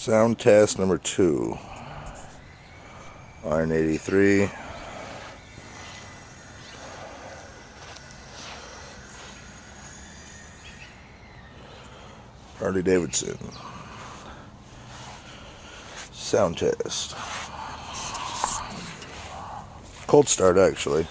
Sound test number 2. Iron 83. Harley Davidson. Sound test. Cold start actually.